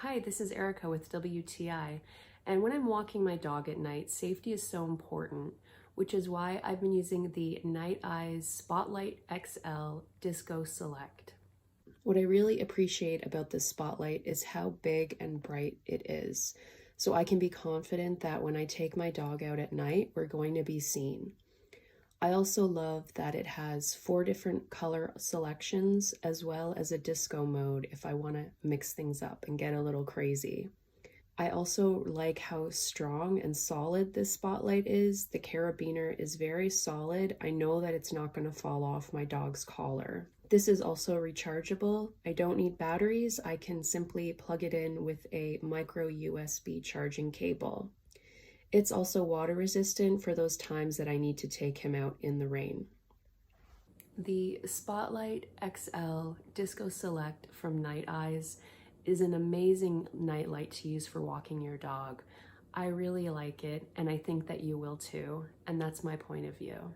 Hi, this is Erica with WTI, and when I'm walking my dog at night, safety is so important, which is why I've been using the Nite Spotlit XL Disco Select. What I really appreciate about this Spotlight is how big and bright it is, so I can be confident that when I take my dog out at night, we're going to be seen. I also love that it has 4 different color selections as well as a disco mode if I want to mix things up and get a little crazy. I also like how strong and solid this Spotlight is. The carabiner is very solid. I know that it's not going to fall off my dog's collar. This is also rechargeable. I don't need batteries. I can simply plug it in with a micro USB charging cable. It's also water resistant for those times that I need to take him out in the rain. The Spotlit XL Disco Select from Nite is an amazing night light to use for walking your dog. I really like it, and I think that you will too, and that's my point of view.